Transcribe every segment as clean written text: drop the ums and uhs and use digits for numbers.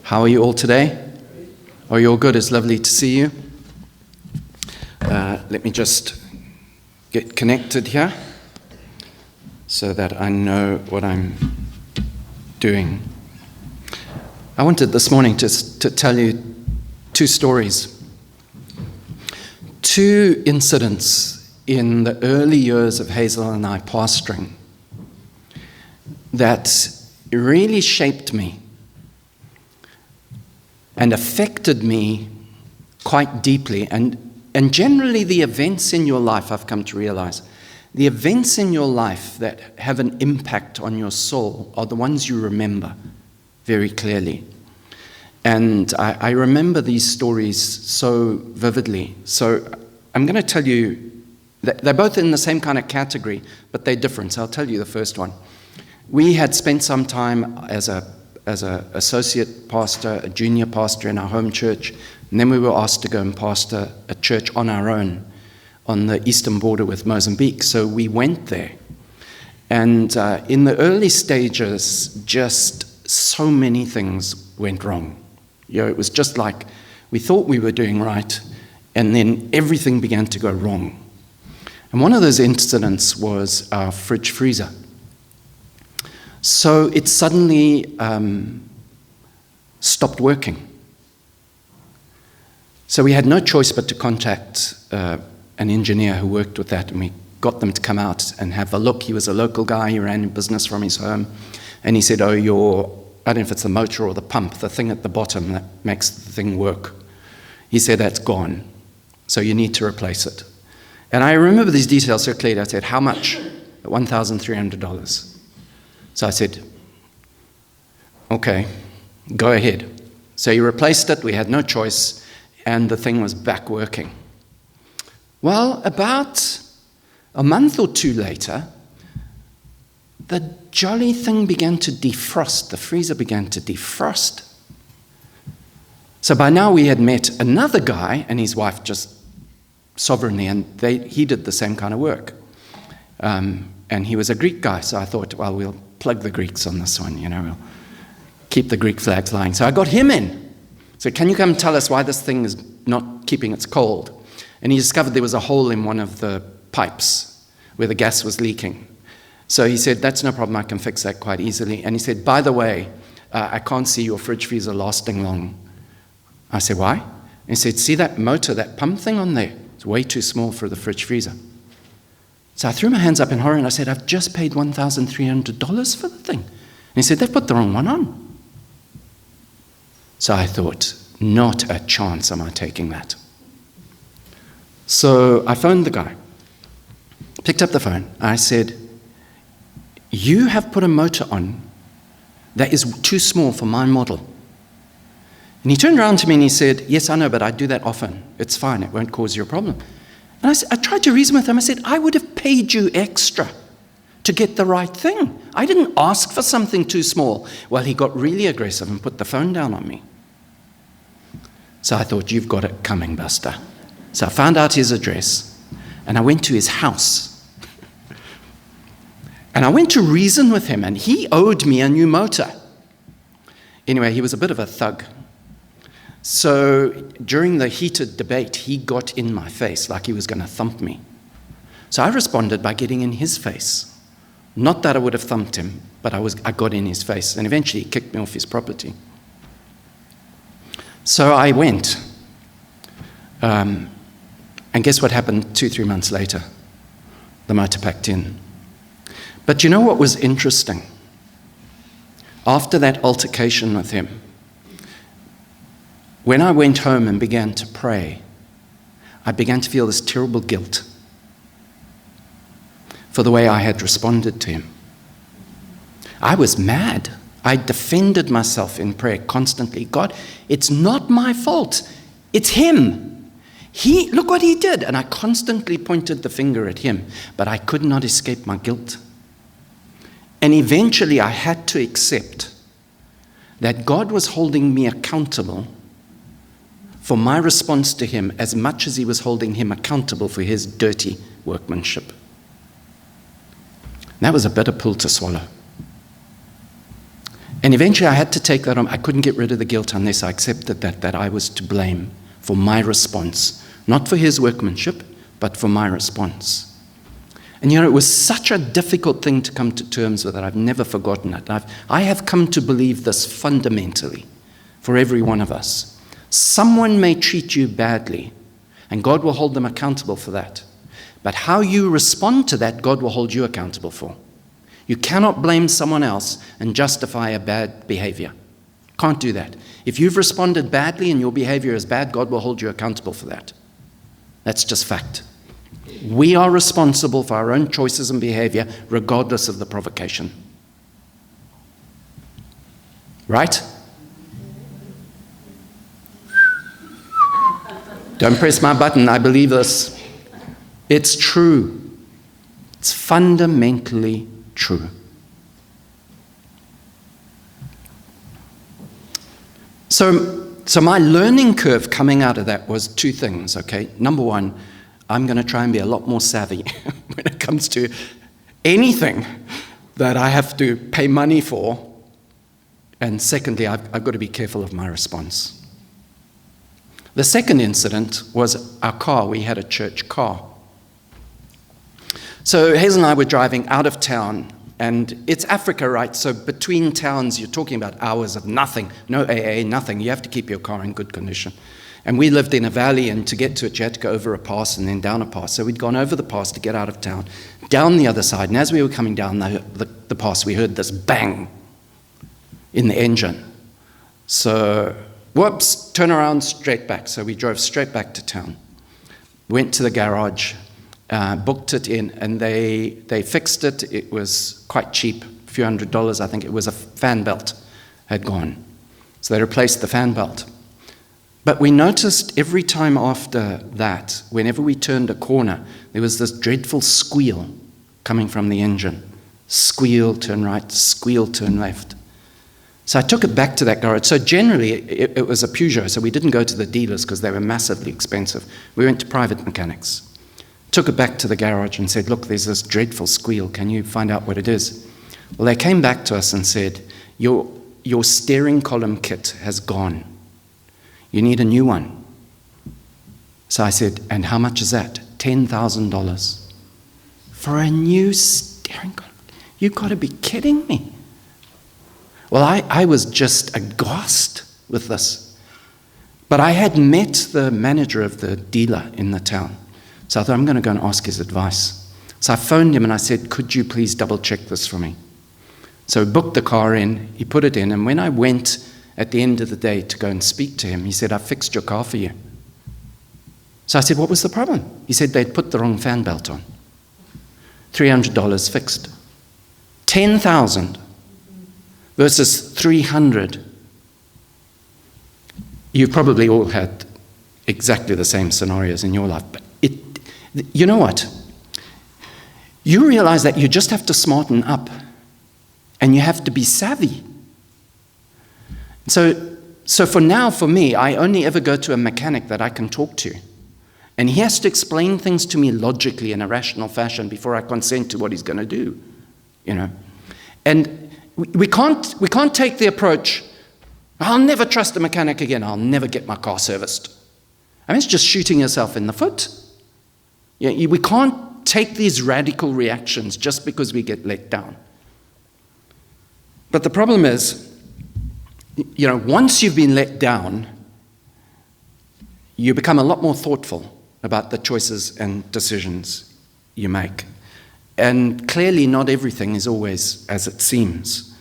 How are you all today? Are you all good? It's lovely to see you. Let me just get connected here so that I know what I'm doing. I wanted this morning to tell you two stories. Two incidents in the early years of Hazel and I pastoring that really shaped me and affected me quite deeply. And generally the events in your life, I've come to realize, the events in your life that have an impact on your soul are the ones you remember very clearly. And I remember these stories so vividly. So I'm going to tell you, that they're both in the same kind of category, but they're different. So I'll tell you the first one. We had spent some time as a associate pastor, a junior pastor in our home church, and then we were asked to go and pastor a church on our own on the eastern border with Mozambique. So we went there. And in the early stages, just so many things went wrong. You know, it was just like we thought we were doing right, and then everything began to go wrong. And one of those incidents was our fridge freezer. So it suddenly stopped working. So we had no choice but to contact an engineer who worked with that, and we got them to come out and have a look. He was a local guy, he ran a business from his home, and he said, I don't know if it's the motor or the pump, the thing at the bottom that makes the thing work. He said, that's gone, so you need to replace it. And I remember these details so clearly. I said, how much? $1,300. So I said, okay, go ahead. So he replaced it, we had no choice, and the thing was back working. Well, about a month or two later, the jolly thing began to defrost. The freezer began to defrost. So by now we had met another guy and his wife just sovereignly, and he did the same kind of work. And he was a Greek guy, so I thought, well, we'll plug the Greeks on this one, we'll keep the Greek flags flying. So I got him in. So can you come tell us why this thing is not keeping its cold? And he discovered there was a hole in one of the pipes where the gas was leaking. So he said, that's no problem, I can fix that quite easily. And he said, by the way, I can't see your fridge freezer lasting long. I said, why? And he said, see that motor, that pump thing on there? It's way too small for the fridge freezer. So I threw my hands up in horror and I said, I've just paid $1,300 for the thing. And he said, they've put the wrong one on. So I thought, not a chance am I taking that. So I phoned the guy, picked up the phone. I said, you have put a motor on that is too small for my model. And he turned around to me and he said, yes, I know, but I do that often. It's fine, it won't cause you a problem. And I tried to reason with him. I said, I would have paid you extra to get the right thing. I didn't ask for something too small. Well, he got really aggressive and put the phone down on me. So I thought, you've got it coming, Buster. So I found out his address and I went to his house. And I went to reason with him, and he owed me a new motor. Anyway, he was a bit of a thug. So during the heated debate, he got in my face like he was going to thump me. So I responded by getting in his face. Not that I would have thumped him, but I got in his face, and eventually he kicked me off his property. So I went. And guess what happened 2-3 months later? The motor packed in. But you know what was interesting? After that altercation with him, when I went home and began to pray, I began to feel this terrible guilt for the way I had responded to him. I was mad. I defended myself in prayer constantly. God, it's not my fault. It's him. Look what he did. And I constantly pointed the finger at him, but I could not escape my guilt. And eventually I had to accept that God was holding me accountable for my response to him as much as he was holding him accountable for his dirty workmanship. That was a bitter pill to swallow. And eventually I had to take that on. I couldn't get rid of the guilt unless I accepted that I was to blame for my response. Not for his workmanship, but for my response. And it was such a difficult thing to come to terms with that I've never forgotten it. I have come to believe this fundamentally for every one of us. Someone may treat you badly, and God will hold them accountable for that. But how you respond to that, God will hold you accountable for. You cannot blame someone else and justify a bad behavior. Can't do that. If you've responded badly and your behavior is bad, God will hold you accountable for that. That's just fact. We are responsible for our own choices and behavior, regardless of the provocation. Right? Don't press my button, I believe this. It's true. It's fundamentally true. So my learning curve coming out of that was two things, okay? Number one, I'm going to try and be a lot more savvy when it comes to anything that I have to pay money for. And secondly, I've got to be careful of my response. The second incident was our car. We had a church car. So Hazel and I were driving out of town, and it's Africa, right? So between towns, you're talking about hours of nothing. No AA, nothing. You have to keep your car in good condition. And we lived in a valley, and to get to it, you had to go over a pass and then down a pass. So we'd gone over the pass to get out of town, down the other side. And as we were coming down the pass, we heard this bang in the engine. So, whoops, turn around, straight back. So we drove straight back to town. Went to the garage, booked it in, and they fixed it. It was quite cheap, a few $100s. I think it was a fan belt had gone. So they replaced the fan belt. But we noticed every time after that, whenever we turned a corner, there was this dreadful squeal coming from the engine. Squeal, turn right, squeal, turn left. So I took it back to that garage. So generally, it was a Peugeot, so we didn't go to the dealers because they were massively expensive. We went to private mechanics. Took it back to the garage and said, look, there's this dreadful squeal. Can you find out what it is? Well, they came back to us and said, your steering column kit has gone. You need a new one. So I said, and how much is that? $10,000. For a new steering column? You've got to be kidding me. Well, I was just aghast with this. But I had met the manager of the dealer in the town. So I thought, I'm going to go and ask his advice. So I phoned him and I said, could you please double check this for me? So we booked the car in, he put it in, and when I went at the end of the day to go and speak to him, he said, I fixed your car for you. So I said, what was the problem? He said they'd put the wrong fan belt on. $300 fixed. $10,000 versus $300. You've probably all had exactly the same scenarios in your life. But you know what? You realize that you just have to smarten up and you have to be savvy. So for now, for me, I only ever go to a mechanic that I can talk to. And he has to explain things to me logically in a rational fashion before I consent to what he's going to do, And we can't take the approach, I'll never trust a mechanic again, I'll never get my car serviced. I mean, it's just shooting yourself in the foot. We can't take these radical reactions just because we get let down. But the problem is, once you've been let down, you become a lot more thoughtful about the choices and decisions you make. And clearly not everything is always as it seems.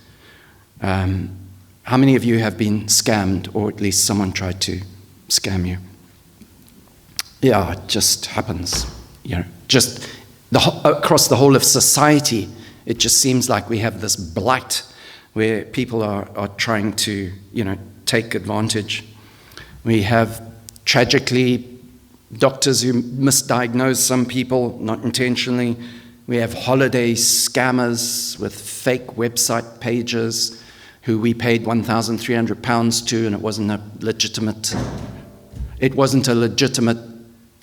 How many of you have been scammed, or at least someone tried to scam you? Yeah, it just happens. Just across the whole of society, it just seems like we have this blight where people are trying to, take advantage. We have, tragically, doctors who misdiagnose some people, not intentionally. We have holiday scammers with fake website pages who we paid £1,300 to, and it wasn't a legitimate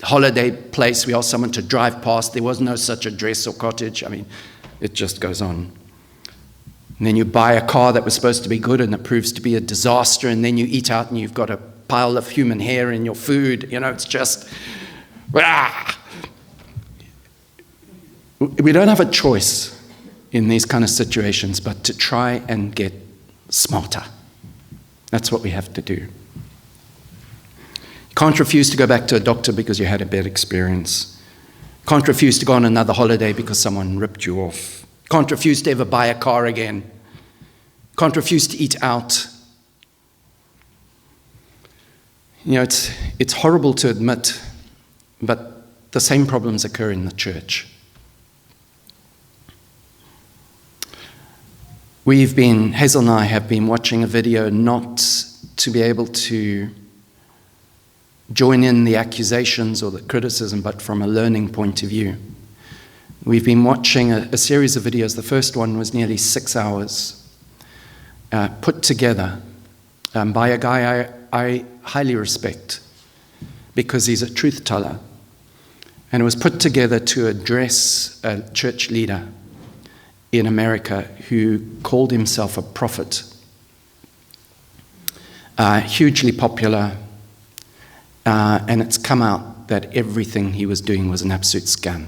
holiday place. We asked someone to drive past. There was no such address or cottage. I mean, it just goes on. And then you buy a car that was supposed to be good and it proves to be a disaster, and then you eat out and you've got a pile of human hair in your food. It's just, We don't have a choice in these kind of situations but to try and get smarter. That's what we have to do. You can't refuse to go back to a doctor because you had a bad experience. You can't refuse to go on another holiday because someone ripped you off. You can't refuse to ever buy a car again. You can't refuse to eat out. It's horrible to admit, but the same problems occur in the church. Hazel and I have been watching a video not to be able to join in the accusations or the criticism, but from a learning point of view. We've been watching a series of videos. The first one was nearly 6 hours, put together by a guy I highly respect because he's a truth teller. And it was put together to address a church leader in America who called himself a prophet. Hugely popular, and it's come out that everything he was doing was an absolute scam.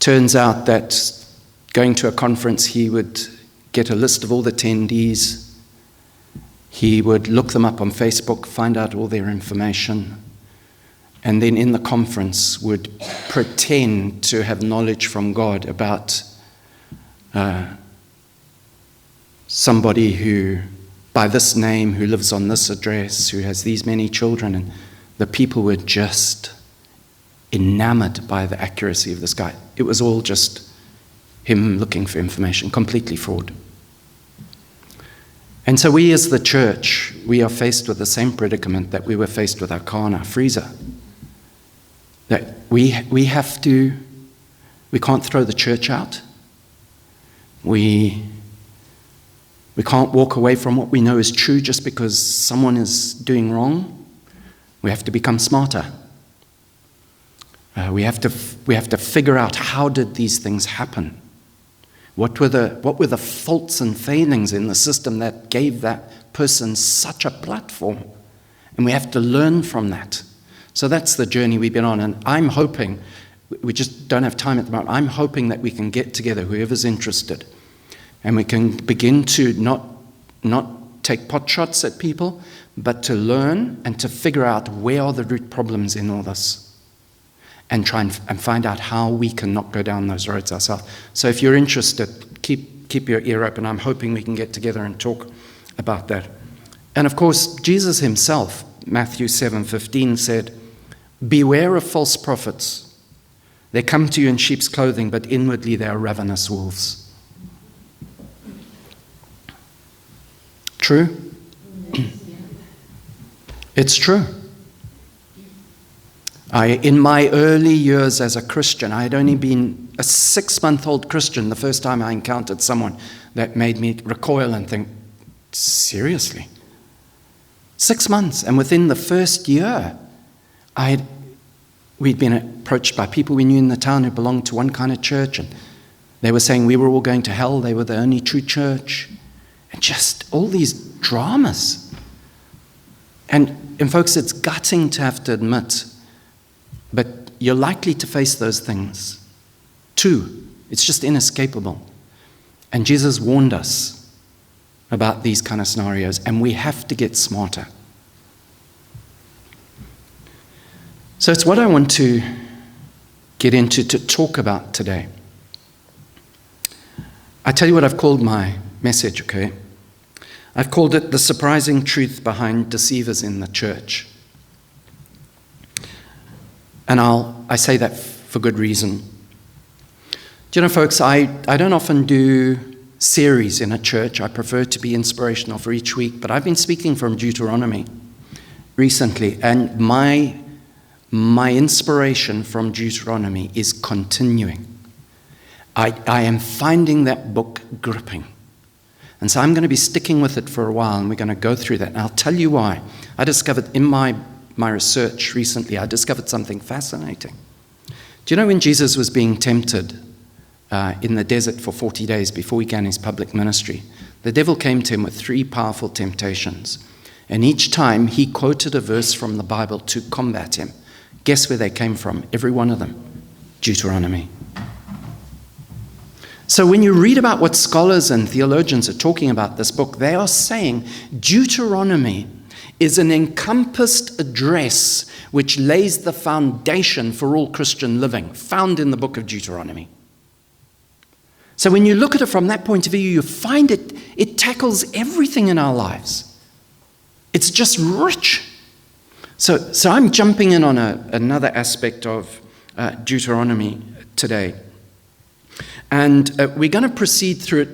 Turns out that going to a conference, he would get a list of all the attendees. He would look them up on Facebook, find out all their information, and then in the conference would pretend to have knowledge from God about somebody who, by this name, who lives on this address, who has these many children, and the people were just enamored by the accuracy of this guy. It was all just him looking for information, completely fraud. And so we as the church, we are faced with the same predicament that we were faced with our car and our freezer. That we can't throw the church out. We can't walk away from what we know is true just because someone is doing wrong. We have to become smarter. We have to figure out, how did these things happen? What were the faults and failings in the system that gave that person such a platform? And we have to learn from that. So that's the journey we've been on. And I'm hoping, we just don't have time at the moment, I'm hoping that we can get together, whoever's interested, and we can begin to not take pot shots at people, but to learn and to figure out where are the root problems in all this, and try and find out how we can not go down those roads ourselves. So if you're interested, keep your ear open. I'm hoping we can get together and talk about that. And of course, Jesus himself, Matthew 7:15 said, "Beware of false prophets. They come to you in sheep's clothing, but inwardly they are ravenous wolves." True? It's true. In my early years as a Christian, I had only been a 6-month-old Christian the first time I encountered someone that made me recoil and think, seriously? 6 months, and within the first year, we'd been approached by people we knew in the town who belonged to one kind of church, and they were saying we were all going to hell, they were the only true church, and just all these dramas. And folks, it's gutting to have to admit, but you're likely to face those things too. It's just inescapable. And Jesus warned us about these kind of scenarios, and we have to get smarter. So it's what I want to get into to talk about today. I tell you what I've called my message, okay? I've called it The Surprising Truth Behind Deceivers in the Church. And I say that for good reason. Do you know, folks, I don't often do series in a church. I prefer to be inspirational for each week, but I've been speaking from Deuteronomy recently, and my inspiration from Deuteronomy is continuing. I am finding that book gripping. And so I'm going to be sticking with it for a while, and we're going to go through that. And I'll tell you why. I discovered in my research recently, I discovered something fascinating. Do you know when Jesus was being tempted in the desert for 40 days before he began his public ministry. The devil came to him with 3 powerful temptations. And each time he quoted a verse from the Bible to combat him. Guess where they came from? Every one of them. Deuteronomy. So when you read about what scholars and theologians are talking about this book, they are saying Deuteronomy is an encompassed address which lays the foundation for all Christian living, found in the book of Deuteronomy. So when you look at it from that point of view, you find it tackles everything in our lives. It's just rich. So I'm jumping in on another aspect of Deuteronomy today. And we're going to proceed through it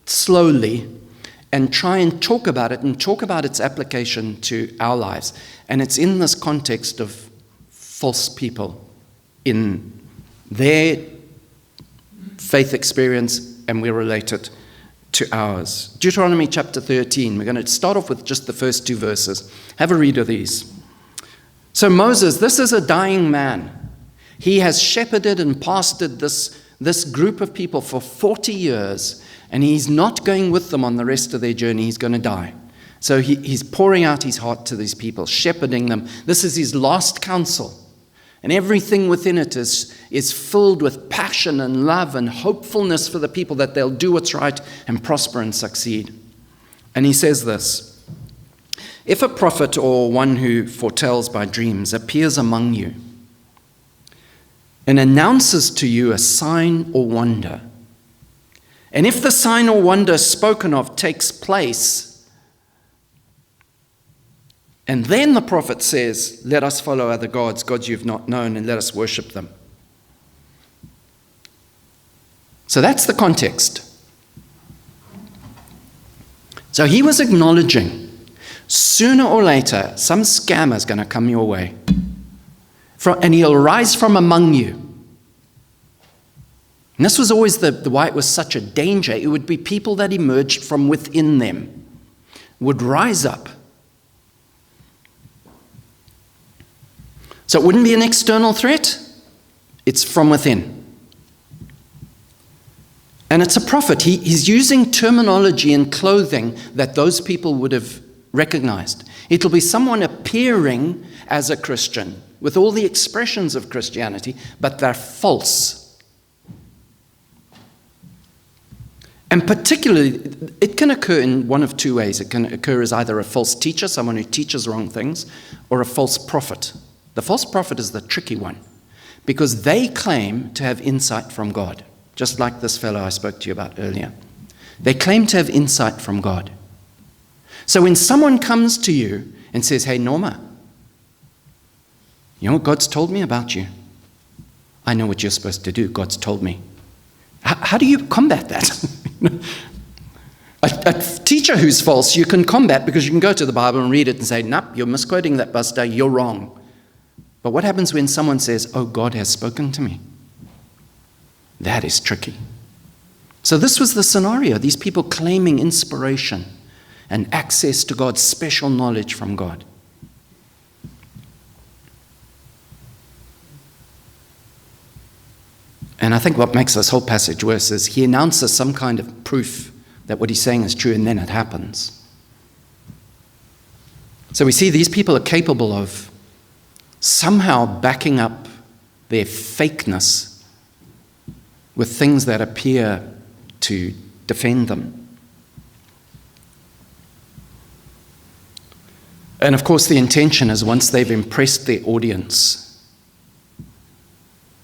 slowly and try and talk about it and talk about its application to our lives. And it's in this context of false people in their faith experience, and we relate it to ours. Deuteronomy chapter 13. We're going to start off with just the first 2 verses. Have a read of these. So Moses, this is a dying man. He has shepherded and pastored this group of people for 40 years, and he's not going with them on the rest of their journey. He's going to die. So he's pouring out his heart to these people, shepherding them. This is his last counsel. And everything within it is filled with passion and love and hopefulness for the people that they'll do what's right and prosper and succeed. And he says this: if a prophet or one who foretells by dreams appears among you and announces to you a sign or wonder, and if the sign or wonder spoken of takes place, and then the prophet says, let us follow other gods, gods you've not known, and let us worship them. So that's the context. So he was acknowledging, sooner or later, some scammer's going to come your way. And he'll rise from among you. And this was always why it was such a danger. It would be people that emerged from within them, would rise up. So it wouldn't be an external threat. It's from within. And it's a prophet. He's using terminology and clothing that those people would have recognized. It'll be someone appearing as a Christian with all the expressions of Christianity, but they're false. And particularly, it can occur in one of 2 ways. It can occur as either a false teacher, someone who teaches wrong things, or a false prophet. The false prophet is the tricky one because they claim to have insight from God, just like this fellow I spoke to you about earlier. They claim to have insight from God. So when someone comes to you and says, hey, Norma, you know what God's told me about you? I know what you're supposed to do. God's told me. How do you combat that? A teacher who's false, you can combat because you can go to the Bible and read it and say, nope, you're misquoting that, Buster, you're wrong. But what happens when someone says, oh, God has spoken to me? That is tricky. So this was the scenario, these people claiming inspiration and access to God's special knowledge from God. And I think what makes this whole passage worse is he announces some kind of proof that what he's saying is true, and then it happens. So we see these people are capable of somehow backing up their fakeness with things that appear to defend them. And of course, the intention is once they've impressed their audience,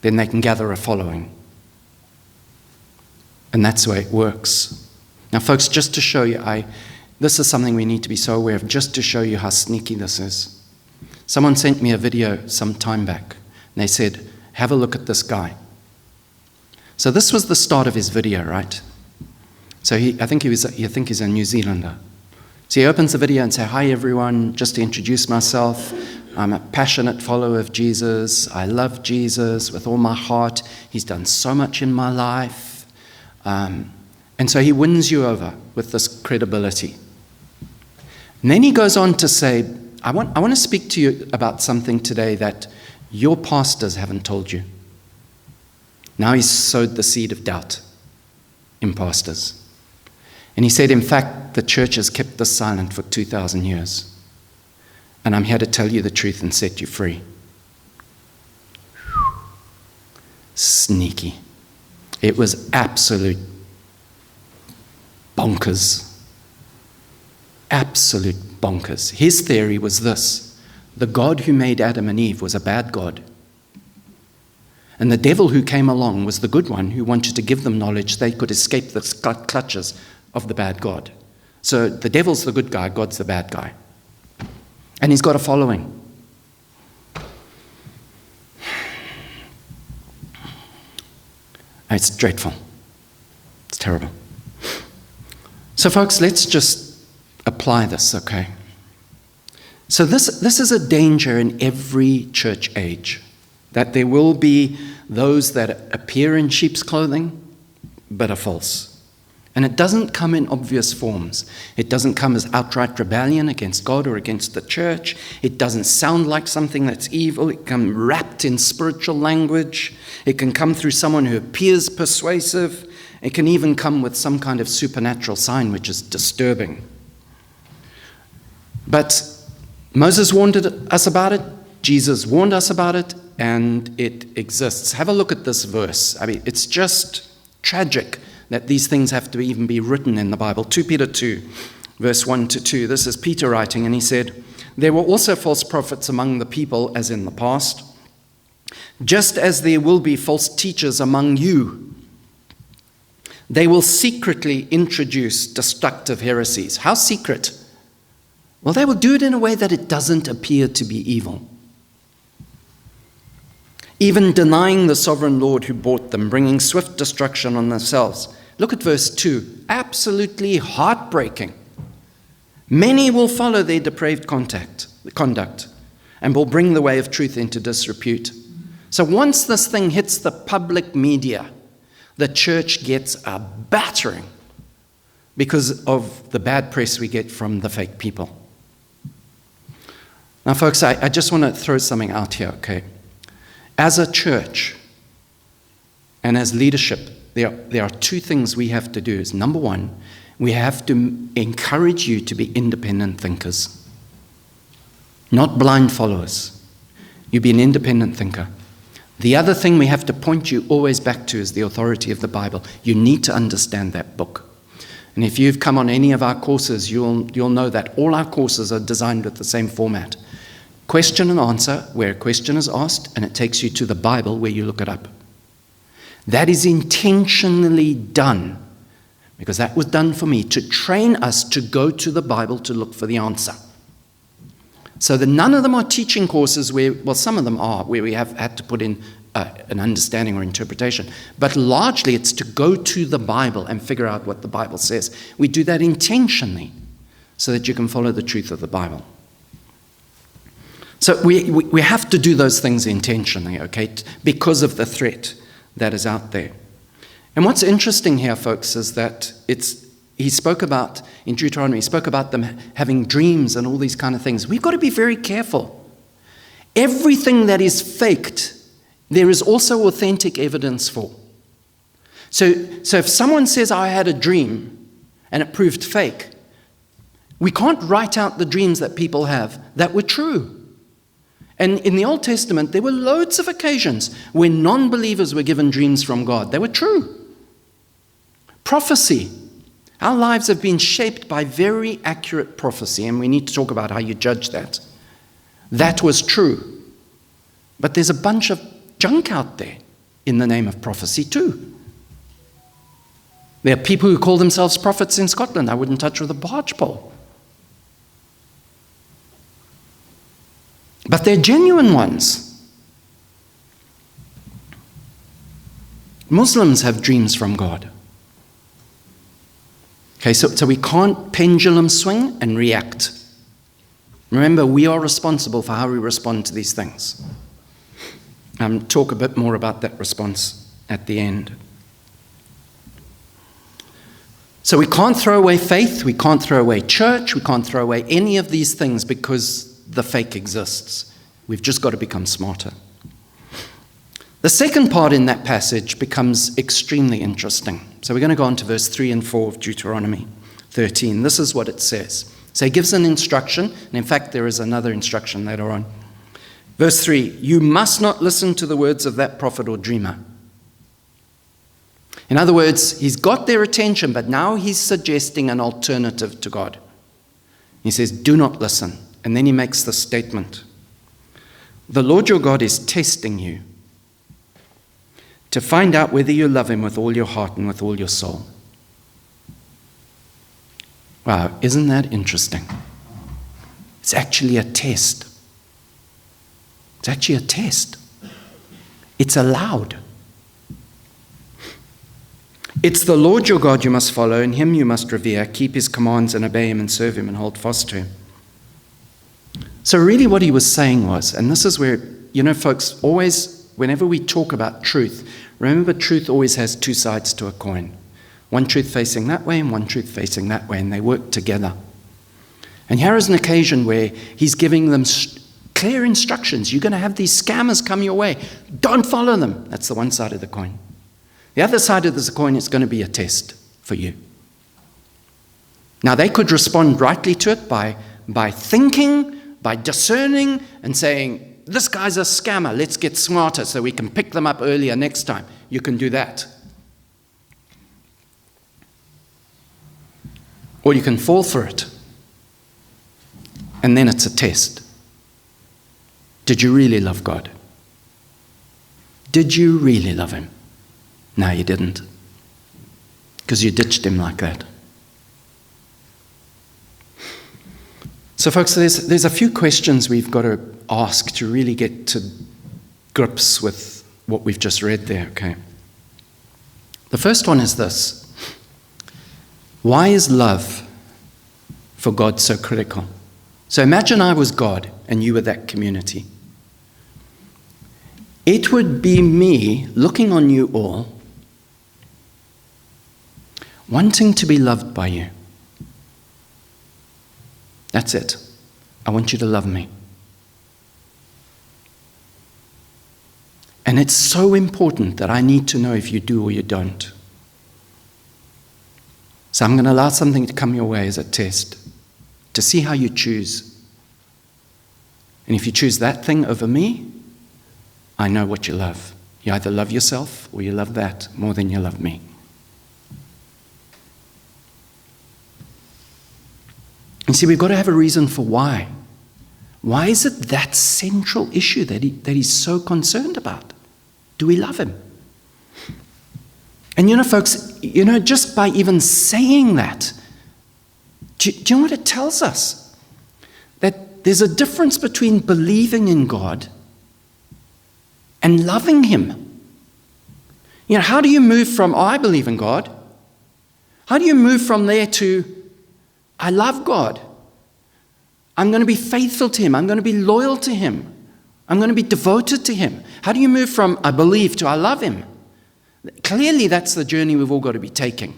then they can gather a following. And that's the way it works. Now, folks, just to show you, this is something we need to be so aware of, just to show you how sneaky this is. Someone sent me a video some time back, and they said, have a look at this guy. So this was the start of his video, right? So I think he's a New Zealander. So he opens the video and says, hi everyone, just to introduce myself. I'm a passionate follower of Jesus. I love Jesus with all my heart. He's done so much in my life. And so he wins you over with this credibility. And then he goes on to say, I want to speak to you about something today that your pastors haven't told you. Now he's sowed the seed of doubt in pastors. And he said, in fact, the church has kept this silent for 2,000 years. And I'm here to tell you the truth and set you free. Sneaky. It was absolute bonkers. Absolute bonkers. His theory was this: the God who made Adam and Eve was a bad God. And the devil who came along was the good one who wanted to give them knowledge they could escape the clutches of the bad God. So the devil's the good guy, God's the bad guy. And he's got a following. It's dreadful. It's terrible. So folks, let's just apply this, okay? So this is a danger in every church age, that there will be those that appear in sheep's clothing but are false. And it doesn't come in obvious forms. It doesn't come as outright rebellion against God or against the church. It doesn't sound like something that's evil. It can come wrapped in spiritual language. It can come through someone who appears persuasive. It can even come with some kind of supernatural sign, which is disturbing. But Moses warned us about it. Jesus warned us about it, and it exists. Have a look at this verse. I mean, it's just tragic that these things have to even be written in the Bible. 2 Peter 2, verse 1 to 2. This is Peter writing, and he said, "There were also false prophets among the people, as in the past, just as there will be false teachers among you. They will secretly introduce destructive heresies." How secret? Well, they will do it in a way that it doesn't appear to be evil. "Even denying the sovereign Lord who bought them, bringing swift destruction on themselves." Look at verse 2. Absolutely heartbreaking. "Many will follow their depraved conduct and will bring the way of truth into disrepute." So once this thing hits the public media, the church gets a battering because of the bad press we get from the fake people. Now, folks, I just want to throw something out here, okay? As a church and as leadership, there are two things we have to do. Is number one, we have to encourage you to be independent thinkers, not blind followers. You be an independent thinker. The other thing we have to point you always back to is the authority of the Bible. You need to understand that book. And if you've come on any of our courses, you'll know that all our courses are designed with the same format. Question and answer, where a question is asked, and it takes you to the Bible where you look it up. That is intentionally done, because that was done for me, to train us to go to the Bible to look for the answer. So that none of them are teaching courses where, well, some of them are, where we have had to put in an understanding or interpretation. But largely it's to go to the Bible and figure out what the Bible says. We do that intentionally so that you can follow the truth of the Bible. So we have to do those things intentionally, okay, because of the threat that is out there. And what's interesting here, folks, is that he spoke about, in Deuteronomy, he spoke about them having dreams and all these kind of things. We've got to be very careful. Everything that is faked, there is also authentic evidence for. So if someone says, "I had a dream," and it proved fake, we can't write out the dreams that people have that were true. And in the Old Testament, there were loads of occasions when non-believers were given dreams from God. They were true. Prophecy. Our lives have been shaped by very accurate prophecy, and we need to talk about how you judge that. That was true. But there's a bunch of junk out there in the name of prophecy too. There are people who call themselves prophets in Scotland I wouldn't touch with a barge pole. But they're genuine ones. Muslims have dreams from God. Okay, so we can't pendulum swing and react. Remember, we are responsible for how we respond to these things. Talk a bit more about that response at the end. So we can't throw away faith, we can't throw away church, we can't throw away any of these things because the fake exists. We've just got to become smarter. The second part in that passage becomes extremely interesting. So we're going to go on to verse 3 and 4 of Deuteronomy 13. This is what it says. So he gives an instruction, and in fact there is another instruction later on. Verse 3, you must not listen to the words of that prophet or dreamer. In other words, he's got their attention, but now he's suggesting an alternative to God. He says, do not listen. And then he makes the statement, the Lord your God is testing you to find out whether you love him with all your heart and with all your soul. Wow, isn't that interesting? It's actually a test. It's actually a test. It's allowed. It's the Lord your God you must follow, and him you must revere, keep his commands and obey him and serve him and hold fast to him. So really what he was saying was, and this is where, folks, always, whenever we talk about truth, remember truth always has two sides to a coin. One truth facing that way and one truth facing that way, and they work together. And here is an occasion where he's giving them clear instructions. You're going to have these scammers come your way. Don't follow them. That's the one side of the coin. The other side of the coin is going to be a test for you. Now, they could respond rightly to it by thinking, by discerning, and saying, this guy's a scammer, let's get smarter so we can pick them up earlier next time. You can do that. Or you can fall for it. And then it's a test. Did you really love God? Did you really love him? No, you didn't. Because you ditched him like that. So folks, there's a few questions we've got to ask to really get to grips with what we've just read there, okay? The first one is this. Why is love for God so critical? So imagine I was God and you were that community. It would be me looking on you all, wanting to be loved by you. That's it. I want you to love me. And it's so important that I need to know if you do or you don't. So I'm going to allow something to come your way as a test to see how you choose. And if you choose that thing over me, I know what you love. You either love yourself or you love that more than you love me. You see, we've got to have a reason for why. Why is it that central issue that he's so concerned about? Do we love him? And folks, just by even saying that, do you know what it tells us? That there's a difference between believing in God and loving him. How do you move from, I believe in God? How do you move from there to, I love God. I'm going to be faithful to him. I'm going to be loyal to him. I'm going to be devoted to him. How do you move from I believe to I love him? Clearly, that's the journey we've all got to be taking.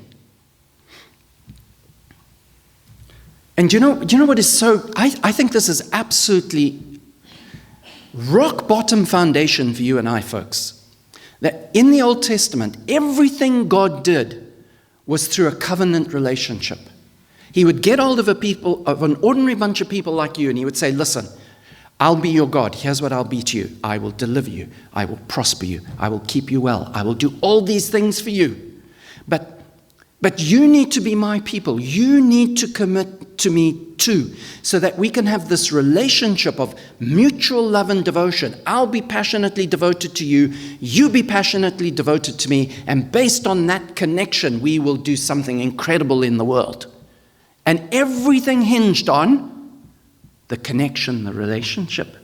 And do you know what is so, I think this is absolutely rock bottom foundation for you and I, folks. That in the Old Testament, everything God did was through a covenant relationship. He would get hold of an ordinary bunch of people like you, and he would say, listen, I'll be your God. Here's what I'll be to you. I will deliver you. I will prosper you. I will keep you well. I will do all these things for you. But you need to be my people. You need to commit to me too, so that we can have this relationship of mutual love and devotion. I'll be passionately devoted to you. You be passionately devoted to me. And based on that connection, we will do something incredible in the world. And everything hinged on the connection, the relationship.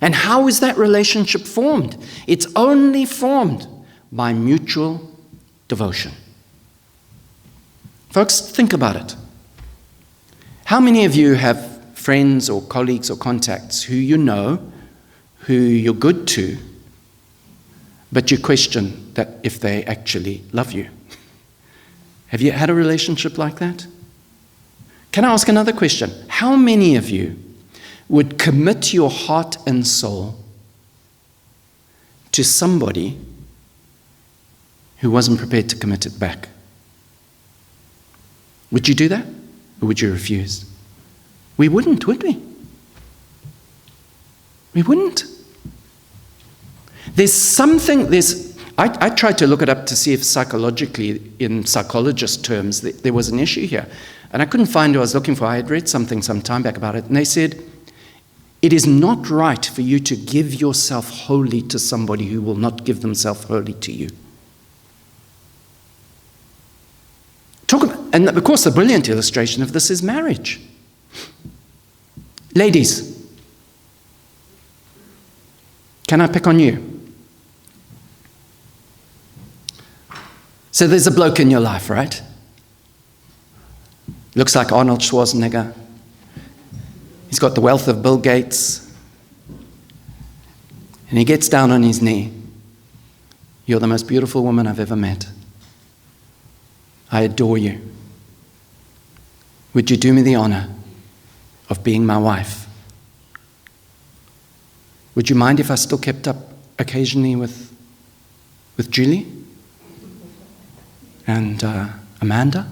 And how is that relationship formed? It's only formed by mutual devotion. Folks, think about it. How many of you have friends or colleagues or contacts who you know, who you're good to, but you question that if they actually love you? Have you had a relationship like that? Can I ask another question? How many of you would commit your heart and soul to somebody who wasn't prepared to commit it back? Would you do that? Or would you refuse? We wouldn't, would we? We wouldn't. I tried to look it up to see if psychologically, in psychologist terms, there was an issue here. And I couldn't find what I was looking for. I had read something some time back about it. And they said, it is not right for you to give yourself wholly to somebody who will not give themselves wholly to you. And of course, the brilliant illustration of this is marriage. Ladies, can I pick on you? So there's a bloke in your life, right? Looks like Arnold Schwarzenegger. He's got the wealth of Bill Gates. And he gets down on his knee. You're the most beautiful woman I've ever met. I adore you. Would you do me the honor of being my wife? Would you mind if I still kept up occasionally with Julie and Amanda?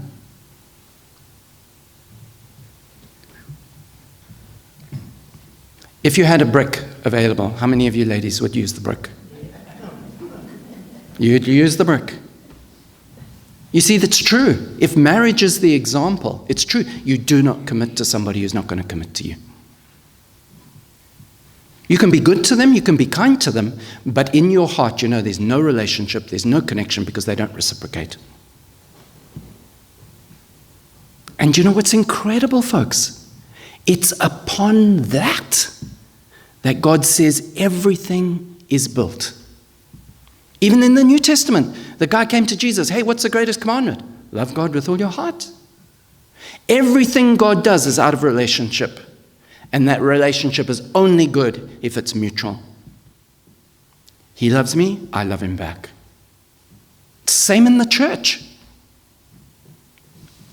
If you had a brick available, how many of you ladies would use the brick? You'd use the brick. You see, that's true. If marriage is the example, it's true. You do not commit to somebody who's not going to commit to you. You can be good to them, you can be kind to them, but in your heart, you know there's no relationship, there's no connection because they don't reciprocate. And you know what's incredible, folks? It's upon that God says everything is built. Even in the New Testament, the guy came to Jesus, hey, what's the greatest commandment? Love God with all your heart. Everything God does is out of relationship. And that relationship is only good if it's mutual. He loves me, I love him back. Same in the church.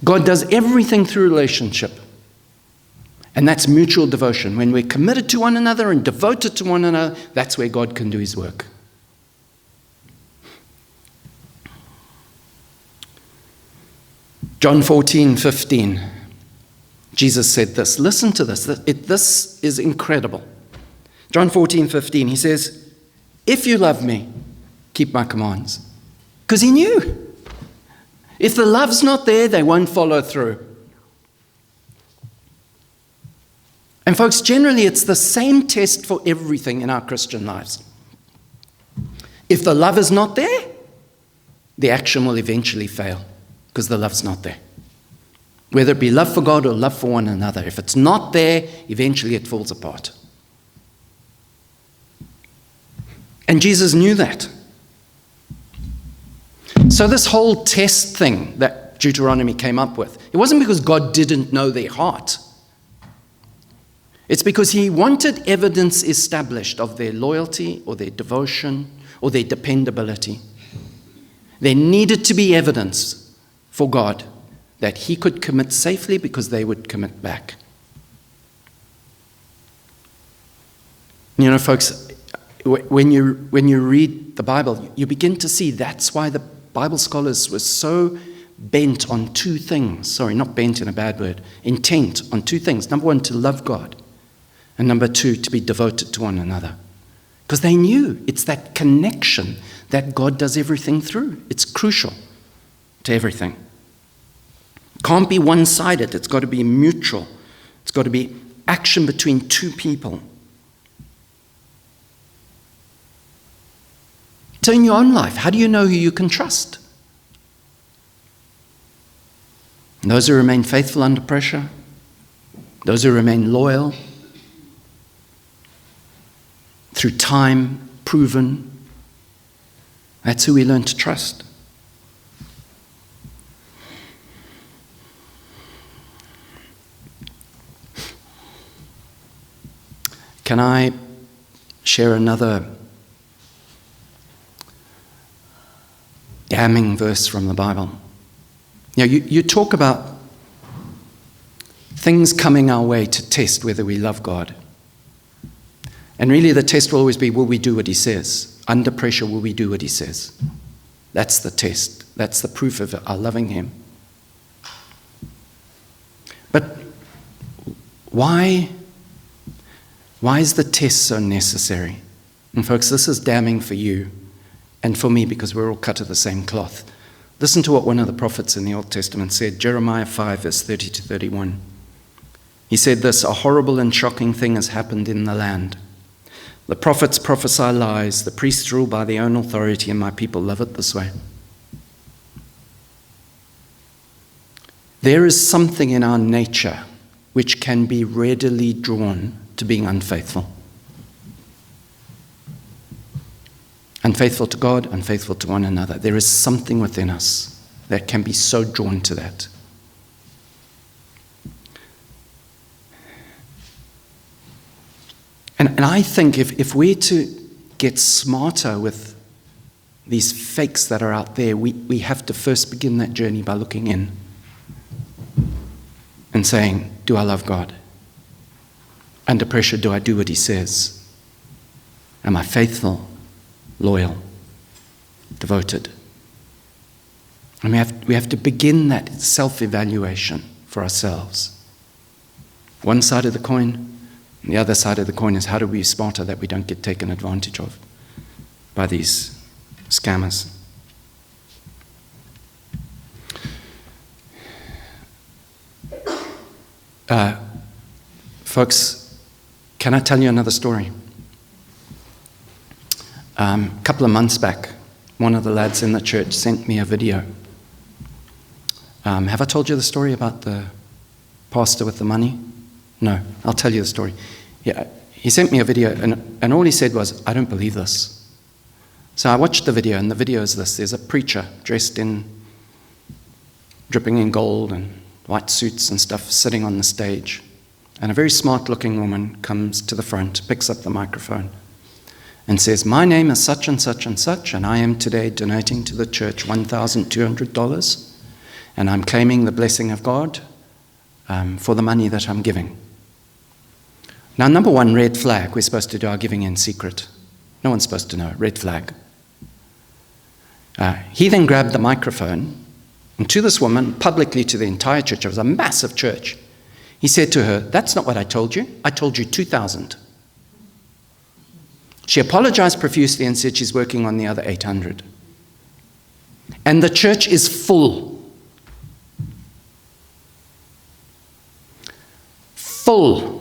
God does everything through relationship. And that's mutual devotion. When we're committed to one another and devoted to one another, that's where God can do his work. John 14:15. Jesus said this. Listen to this. This is incredible. John 14:15. He says, if you love me, keep my commands. Because he knew. If the love's not there, they won't follow through. And folks, generally it's the same test for everything in our Christian lives. If the love is not there, the action will eventually fail because the love's not there. Whether it be love for God or love for one another, if it's not there, eventually it falls apart. And Jesus knew that. So this whole test thing that Deuteronomy came up with, it wasn't because God didn't know their heart. It's because he wanted evidence established of their loyalty or their devotion or their dependability. There needed to be evidence for God that he could commit safely because they would commit back. You know, folks, when you read the Bible, you begin to see that's why the Bible scholars were so bent on two things. Sorry, not bent in a bad word. Intent on two things. Number one, to love God. And number two, to be devoted to one another. Because they knew it's that connection that God does everything through. It's crucial to everything. Can't be one-sided. It's got to be mutual. It's got to be action between two people. So in your own life, how do you know who you can trust? Those who remain faithful under pressure, those who remain loyal, through time, proven. That's who we learn to trust. Can I share another damning verse from the Bible? You know, you talk about things coming our way to test whether we love God. And really the test will always be, will we do what he says? Under pressure, will we do what he says? That's the test. That's the proof of our loving him. But why is the test so necessary? And folks, this is damning for you and for me because we're all cut of the same cloth. Listen to what one of the prophets in the Old Testament said, Jeremiah 5, verse 30 to 31. He said this, a horrible and shocking thing has happened in the land. The prophets prophesy lies, the priests rule by their own authority, and my people love it this way. There is something in our nature which can be readily drawn to being unfaithful. Unfaithful to God, unfaithful to one another. There is something within us that can be so drawn to that. And I think if we're to get smarter with these fakes that are out there, we have to first begin that journey by looking in and saying, do I love God? Under pressure, do I do what he says? Am I faithful, loyal, devoted? And we have to begin that self-evaluation for ourselves. One side of the coin, and the other side of the coin is how do we be smarter that we don't get taken advantage of by these scammers. Folks, can I tell you another story? A couple of months back, one of the lads in the church sent me a video. Have I told you the story about the pastor with the money? No, I'll tell you the story. Yeah, he sent me a video, and all he said was, I don't believe this. So I watched the video, and the video is this. There's a preacher dressed in, dripping in gold and white suits and stuff, sitting on the stage. And a very smart-looking woman comes to the front, picks up the microphone, and says, my name is such and such and such, and I am today donating to the church $1,200, and I'm claiming the blessing of God for the money that I'm giving. Now, number one, red flag. We're supposed to do our giving in secret. No one's supposed to know. Red flag. He then grabbed the microphone, and to this woman, publicly to the entire church, it was a massive church, he said to her, that's not what I told you. I told you 2,000. She apologized profusely and said she's working on the other 800. And the church is full. Full.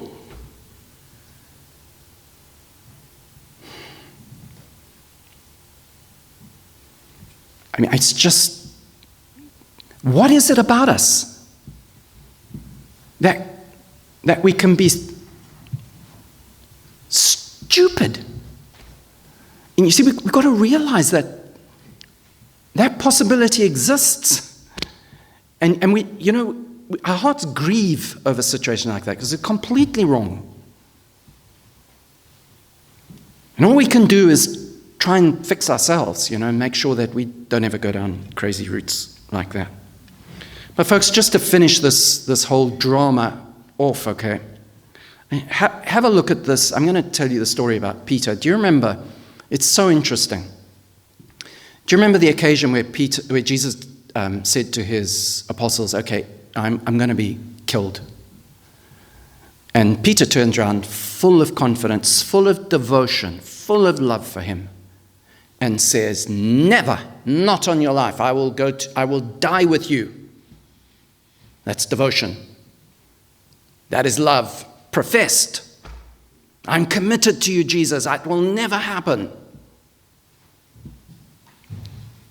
I mean, it's just, what is it about us that we can be stupid? And you see, we've got to realize that possibility exists. And we, you know, our hearts grieve over a situation like that because it's completely wrong. And all we can do is try and fix ourselves, you know, and make sure that we don't ever go down crazy routes like that. But folks, just to finish this whole drama off, okay, have a look at this. I'm going to tell you the story about Peter. Do you remember? It's so interesting. Do you remember the occasion where Jesus said to his apostles, okay, I'm going to be killed? And Peter turns around full of confidence, full of devotion, full of love for him, and says, never, not on your life. I will die with you. That's devotion. That is love professed. I'm committed to you, Jesus. It will never happen.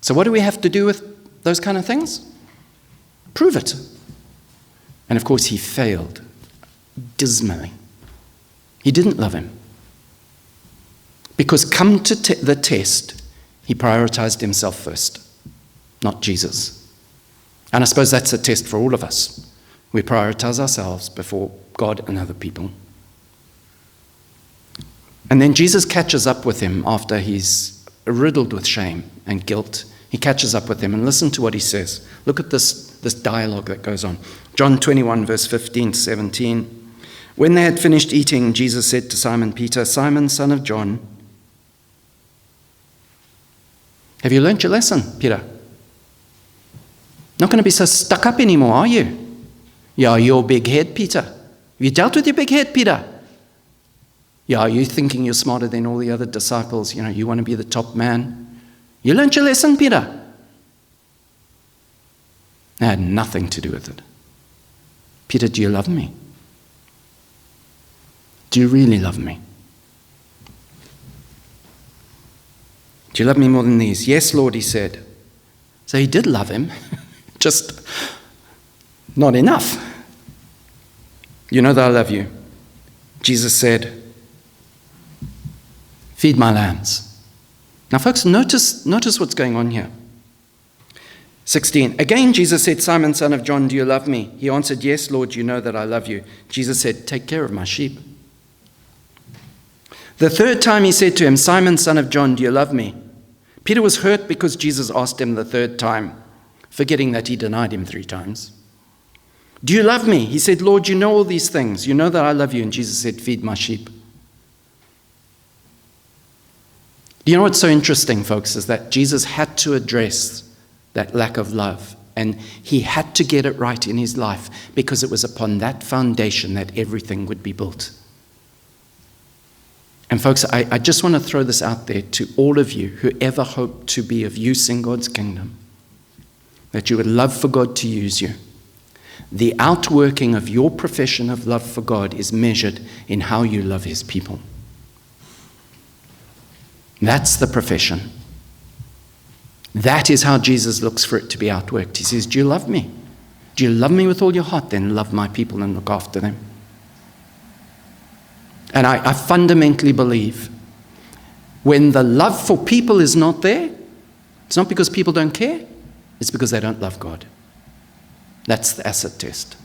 So what do we have to do with those kind of things? Prove it. And of course, he failed dismally. He didn't love him. Because come to the test, he prioritized himself first, not Jesus. And I suppose that's a test for all of us. We prioritize ourselves before God and other people. And then Jesus catches up with him after he's riddled with shame and guilt. He catches up with him, and listen to what he says. Look at this dialogue that goes on. John 21, verse 15 to 17. When they had finished eating, Jesus said to Simon Peter, Simon, son of John, Have you learnt your lesson, Peter? Not going to be so stuck up anymore, are you? Yeah, your big head, Peter. Have you dealt with your big head, Peter? Yeah, are you thinking you're smarter than all the other disciples? You know, you want to be the top man. You learnt your lesson, Peter. It had nothing to do with it. Peter, do you love me? Do you really love me? Do you love me more than these? Yes, Lord, he said. So he did love him, just not enough. You know that I love you. Jesus said, feed my lambs. Now, folks, notice what's going on here. 16. Again, Jesus said, Simon, son of John, do you love me? He answered, yes, Lord, you know that I love you. Jesus said, take care of my sheep. The third time he said to him, Simon, son of John, do you love me? Peter was hurt because Jesus asked him the third time, forgetting that he denied him 3 times. Do you love me? He said, Lord, you know all these things. You know that I love you. And Jesus said, feed my sheep. You know what's so interesting, folks, is that Jesus had to address that lack of love. And he had to get it right in his life because it was upon that foundation that everything would be built. And folks, I just want to throw this out there to all of you who ever hope to be of use in God's kingdom, that you would love for God to use you. The outworking of your profession of love for God is measured in how you love his people. That's the profession. That is how Jesus looks for it to be outworked. He says, do you love me? Do you love me with all your heart? Then love my people and look after them. And I fundamentally believe when the love for people is not there, it's not because people don't care, it's because they don't love God. That's the acid test.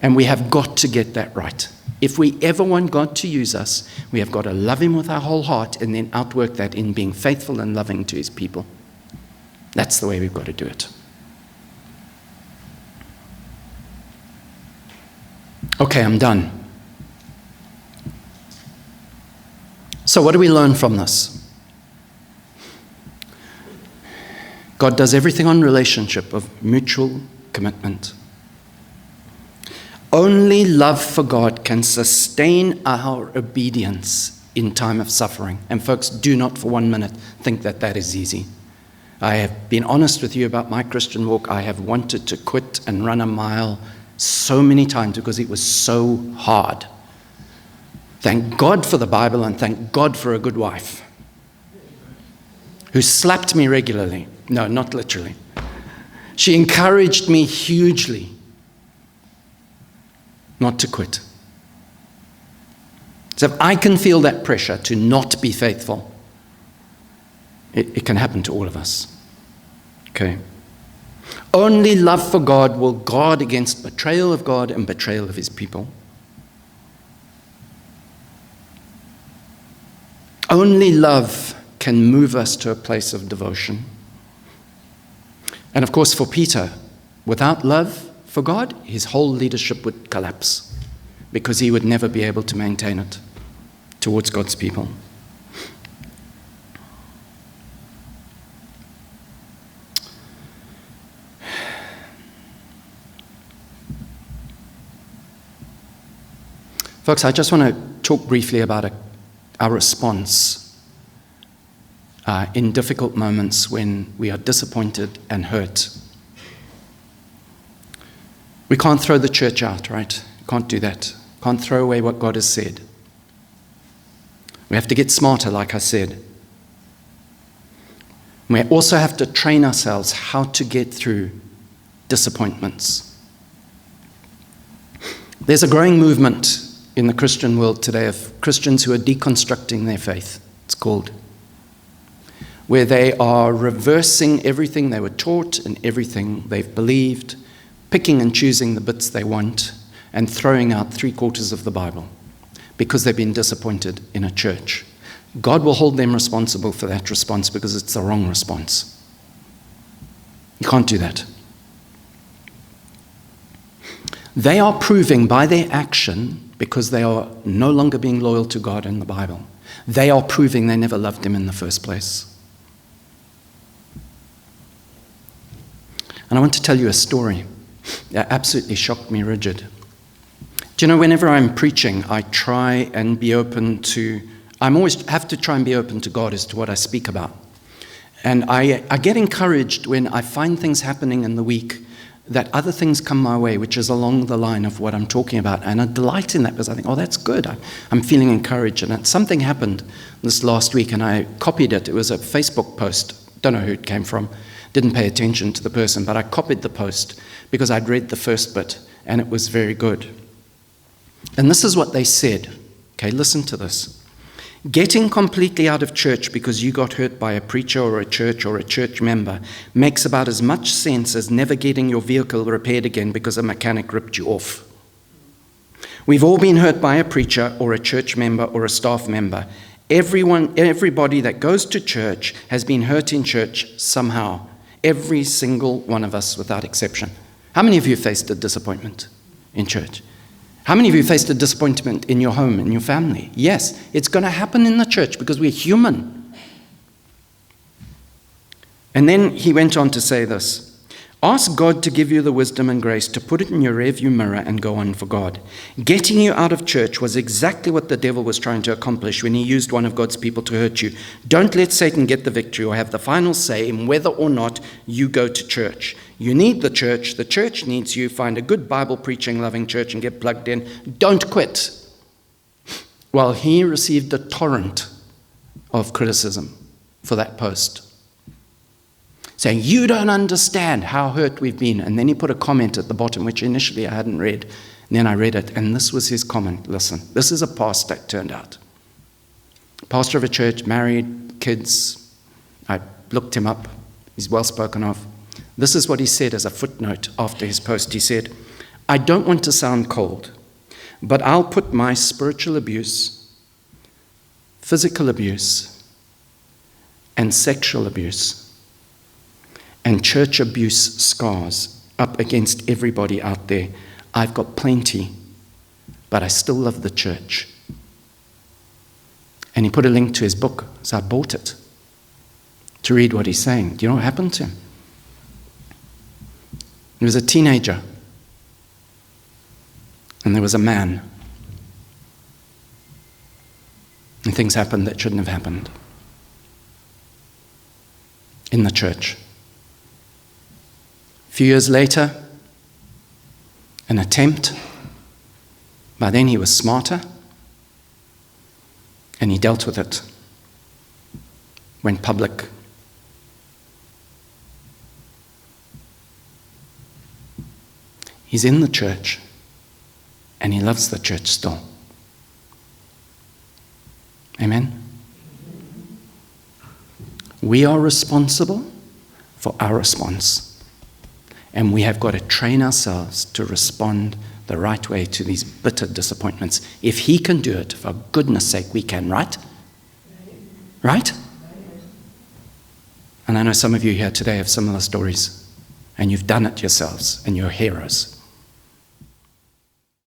And we have got to get that right. If we ever want God to use us, we have got to love him with our whole heart and then outwork that in being faithful and loving to his people. That's the way we've got to do it. Okay, I'm done. So what do we learn from this? God does everything on relationship of mutual commitment. Only love for God can sustain our obedience in time of suffering. And folks, do not for 1 minute think that that is easy. I have been honest with you about my Christian walk. I have wanted to quit and run a mile so many times because it was so hard. Thank God for the Bible and thank God for a good wife who slapped me regularly. No, not literally. She encouraged me hugely not to quit. So if I can feel that pressure to not be faithful, it can happen to all of us. Okay? Only love for God will guard against betrayal of God and betrayal of his people. Only love can move us to a place of devotion. And of course, for Peter, without love for God, his whole leadership would collapse because he would never be able to maintain it towards God's people. Folks, I just want to talk briefly about our response in difficult moments when we are disappointed and hurt. We can't throw the church out, right? Can't do that. Can't throw away what God has said. We have to get smarter, like I said. We also have to train ourselves how to get through disappointments. There's a growing movement in the Christian world today of Christians who are deconstructing their faith, it's called, where they are reversing everything they were taught and everything they've believed, picking and choosing the bits they want, and throwing out 3/4 of the Bible because they've been disappointed in a church. God will hold them responsible for that response because it's the wrong response. You can't do that. They are proving by their action, because they are no longer being loyal to God and the Bible, they are proving they never loved him in the first place. And I want to tell you a story that absolutely shocked me rigid. Do you know, whenever I'm preaching, I try and be open to, I'm always have to try and be open to God as to what I speak about. And I get encouraged when I find things happening in the week that other things come my way, which is along the line of what I'm talking about. And I delight in that because I think, oh, that's good. I'm feeling encouraged. And something happened this last week, and I copied it. It was a Facebook post. Don't know who it came from. Didn't pay attention to the person, but I copied the post because I'd read the first bit, and it was very good. And this is what they said. Okay, listen to this. Getting completely out of church because you got hurt by a preacher or a church member makes about as much sense as never getting your vehicle repaired again because a mechanic ripped you off. We've all been hurt by a preacher or a church member or a staff member. Everybody that goes to church has been hurt in church somehow. Every single one of us without exception. How many of you faced a disappointment in church? How many of you faced a disappointment in your home, in your family? Yes, it's going to happen in the church because we're human. And then he went on to say this. Ask God to give you the wisdom and grace to put it in your rearview mirror and go on for God. Getting you out of church was exactly what the devil was trying to accomplish when he used one of God's people to hurt you. Don't let Satan get the victory or have the final say in whether or not you go to church. You need the church needs you. Find a good Bible preaching, loving church and get plugged in. Don't quit. Well, he received a torrent of criticism for that post, saying, you don't understand how hurt we've been. And then he put a comment at the bottom, which initially I hadn't read. And then I read it, and this was his comment. Listen, this is a pastor, it turned out. Pastor of a church, married, kids. I looked him up. He's well spoken of. This is what he said as a footnote after his post. He said, I don't want to sound cold, but I'll put my spiritual abuse, physical abuse, and sexual abuse and church abuse scars up against everybody out there. I've got plenty, but I still love the church. And he put a link to his book, so I bought it to read what he's saying. Do you know what happened to him? He was a teenager, and there was a man, and things happened that shouldn't have happened in the church. A few years later, an attempt. By then he was smarter, and he dealt with it. Went public. He's in the church, and he loves the church still. Amen? We are responsible for our response. And we have got to train ourselves to respond the right way to these bitter disappointments. If he can do it, for goodness sake, we can, right? Right? And I know some of you here today have similar stories, and you've done it yourselves, and you're heroes.